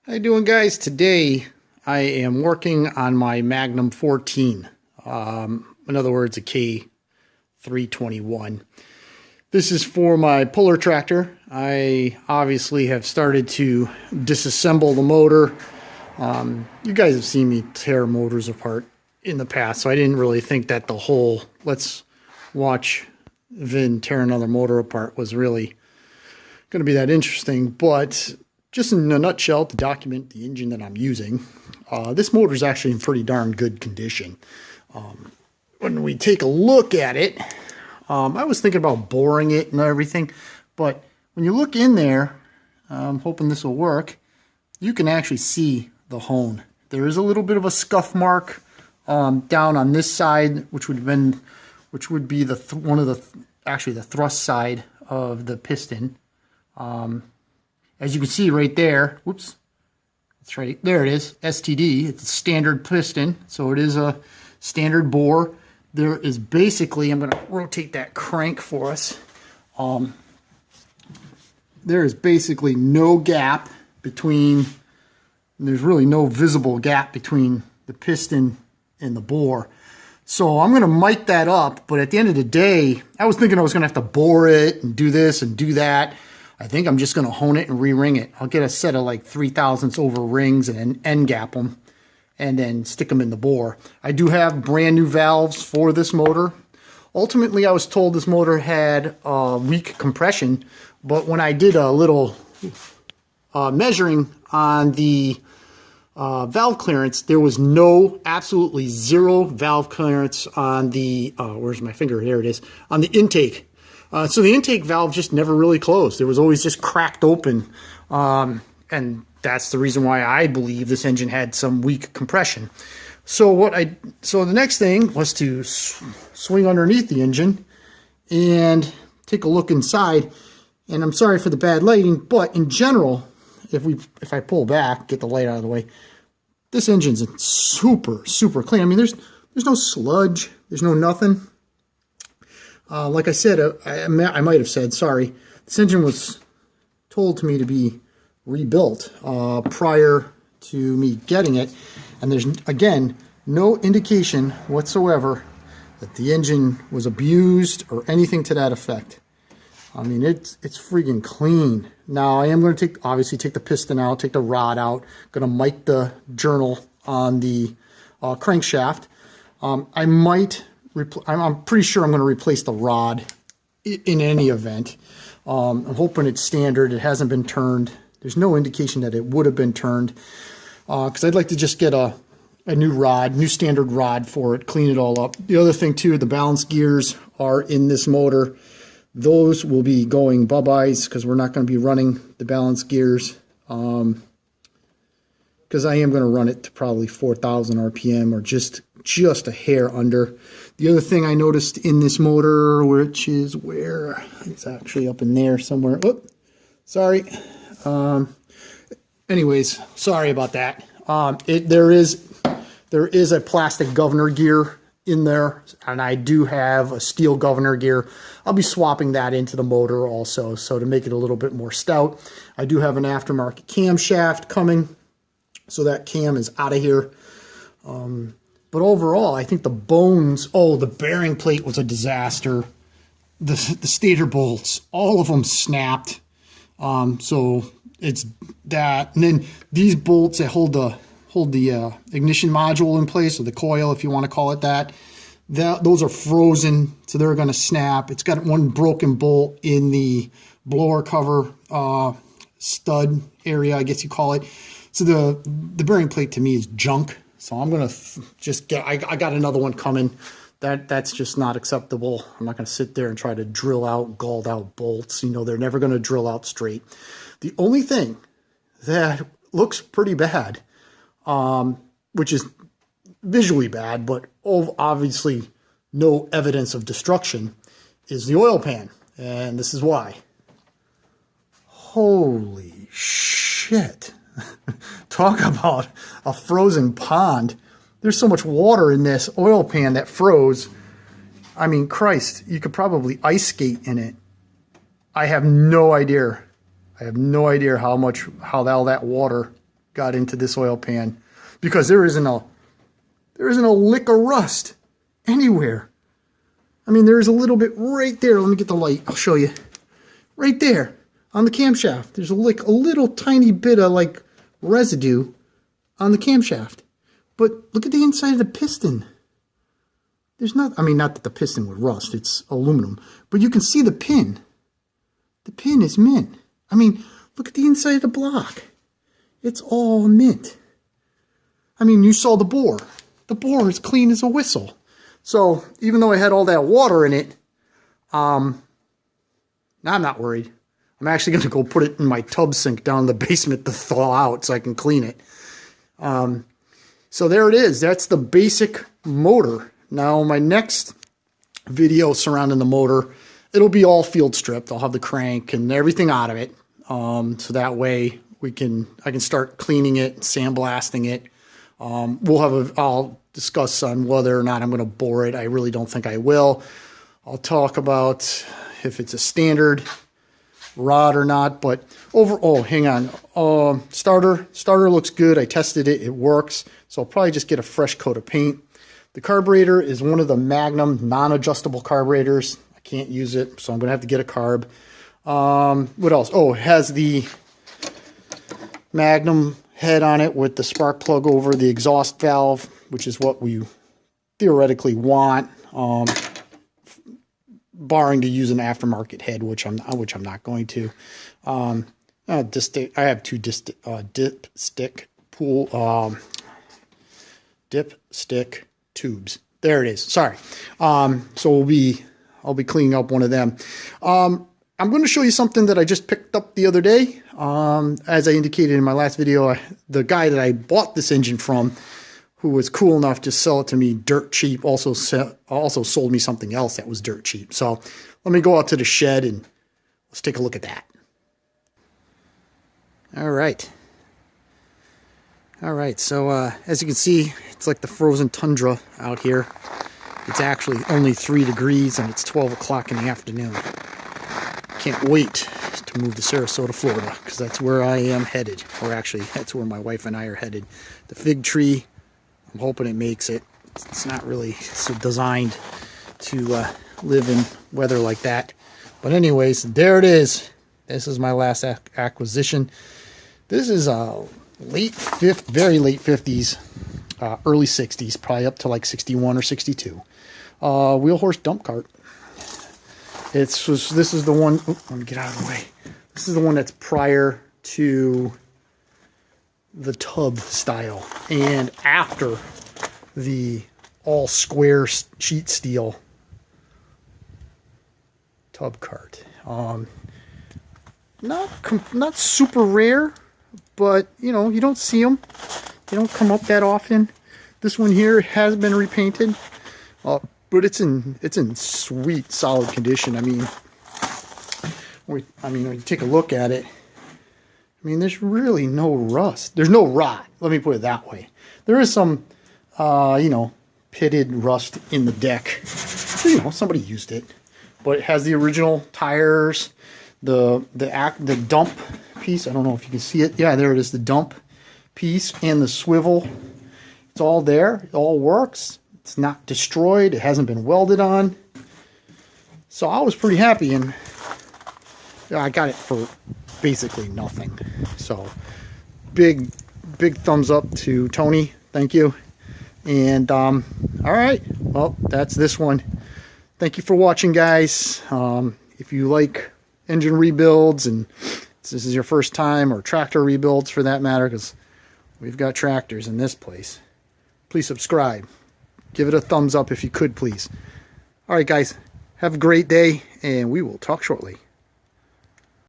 How you doing, guys? Today I am working on my Magnum 14. In other words, a K321. This is for my puller tractor. I obviously have started to disassemble the motor. You guys have seen me tear motors apart in the past, so I didn't really think that the whole let's watch Vin tear another motor apart was really going to be that interesting. But just in a nutshell, to document the engine that I'm using, this motor is actually in pretty darn good condition. When we take a look at it, I was thinking about boring it and everything, but when you look in there, I'm hoping this will work, you can actually see the hone. There is a little bit of a scuff mark down on this side, which would be the thrust side of the piston. As you can see right there, whoops, that's right, there it is, STD, it's a standard piston, so it is a standard bore. There is basically, I'm going to rotate that crank for us, there is basically no gap between, there's really no visible gap between the piston and the bore. So I'm going to mic that up, but at the end of the day, I was thinking I was going to have to bore it and do this and do that. I think I'm just going to hone it and re-ring it. I'll get a set of like 3/1000 over rings and end gap them and then stick them in the bore. I do have brand new valves for this motor. Ultimately, I was told this motor had weak compression, but when I did a little measuring on the valve clearance, there was absolutely zero valve clearance on the, where's my finger? There it is, on the intake. So the intake valve just never really closed. It was always just cracked open. And that's the reason why I believe this engine had some weak compression. So the next thing was to swing underneath the engine and take a look inside. And I'm sorry for the bad lighting, but in general, if I pull back, get the light out of the way, this engine's super, super clean. I mean, there's no sludge, there's no nothing. Like I said, I might have said, sorry, this engine was told to me to be rebuilt prior to me getting it, and there's, again, no indication whatsoever that the engine was abused or anything to that effect. I mean, it's freaking clean. Now, I am going to obviously take the piston out, take the rod out, going to mic the journal on the crankshaft. I'm pretty sure I'm going to replace the rod in any event. I'm hoping it's standard. It hasn't been turned. There's no indication that it would have been turned, because I'd like to just get a new rod, new standard rod for it, clean it all up. The other thing too, the balance gears are in this motor. Those will be going bye-byes because we're not going to be running the balance gears, because I am going to run it to probably 4,000 RPM or just a hair under. The other thing I noticed in this motor, which is where it's actually up in there somewhere. Oh, sorry. Anyways, sorry about that. There is a plastic governor gear in there, and I do have a steel governor gear. I'll be swapping that into the motor also, so to make it a little bit more stout. I do have an aftermarket camshaft coming, so that cam is out of here. But overall, I think the bones, the bearing plate was a disaster. The stator bolts, all of them snapped. So it's that. And then these bolts that hold the ignition module in place, or the coil, if you want to call it that, those are frozen, so they're going to snap. It's got one broken bolt in the blower cover stud area, I guess you call it. So the bearing plate to me is junk. So I'm going to just I got another one coming. That's just not acceptable. I'm not going to sit there and try to drill out galled out bolts. You know, they're never going to drill out straight. The only thing that looks pretty bad, which is visually bad, but obviously no evidence of destruction, is the oil pan. And this is why. Holy shit. Talk about a frozen pond. There's so much water in this oil pan that froze. I mean, Christ, you could probably ice skate in it. I have no idea. I have no idea how all that water got into this oil pan, because there isn't a lick of rust anywhere. I mean, there's a little bit right there. Let me get the light. I'll show you. Right there on the camshaft. There's a little tiny bit of like residue on the camshaft. But look at the inside of the piston. There's not, I mean, not that the piston would rust. It's aluminum. But you can see the pin. The pin is mint. I mean, look at the inside of the block. It's all mint. I mean, you saw the bore. The bore is clean as a whistle. So even though I had all that water in it, now I'm not worried. I'm actually going to go put it in my tub sink down in the basement to thaw out so I can clean it. So there it is. That's the basic motor. Now my next video surrounding the motor, it'll be all field stripped. I'll have the crank and everything out of it. So that way I can start cleaning it, sandblasting it. I'll discuss on whether or not I'm going to bore it. I really don't think I will. I'll talk about if it's a standard rod or not, but overall, hang on. Starter looks good. I tested it. It works. So I'll probably just get a fresh coat of paint. The carburetor is one of the Magnum non-adjustable carburetors. I can't use it, so I'm going to have to get a carb. What else? Oh, it has the Magnum head on it with the spark plug over the exhaust valve, which is what we theoretically want, barring to use an aftermarket head, which I'm not going to. I have two dipstick tubes. There it is. Sorry. So I'll be cleaning up one of them. I'm going to show you something that I just picked up the other day. As I indicated in my last video, the guy that I bought this engine from, who was cool enough to sell it to me dirt cheap, also sold me something else that was dirt cheap. So let me go out to the shed and let's take a look at that. All right. So as you can see, it's like the frozen tundra out here. It's actually only 3 degrees and it's 12 o'clock in the afternoon. Can't wait to move to Sarasota, Florida, because that's where I am headed. Or actually, that's where my wife and I are headed. The fig tree, I'm hoping it makes it. It's not really so designed to live in weather like that. But anyways, there it is. This is my last acquisition. This is a very late 50s, early 60s, probably up to like 61 or 62. Wheel horse dump cart. This is the one, let me get out of the way. This is the one that's prior to the tub style and after the all square sheet steel tub cart. Not super rare, but you know, you don't see them. They don't come up that often. This one here has been repainted. But it's in sweet, solid condition. I mean, when you take a look at it, I mean, there's really no rust. There's no rot. Let me put it that way. There is some, pitted rust in the deck. So, somebody used it. But it has the original tires, the dump piece. I don't know if you can see it. Yeah, there it is, the dump piece and the swivel. It's all there. It all works. It's not destroyed. It hasn't been welded on. So I was pretty happy, and I got it for basically nothing. So big thumbs up to Tony. Thank you. And all right. Well, that's this one. Thank you for watching, guys. If you like engine rebuilds and this is your first time, or tractor rebuilds for that matter, because we've got tractors in this place, please subscribe. Give it a thumbs up if you could, please. All right, guys. Have a great day, and we will talk shortly.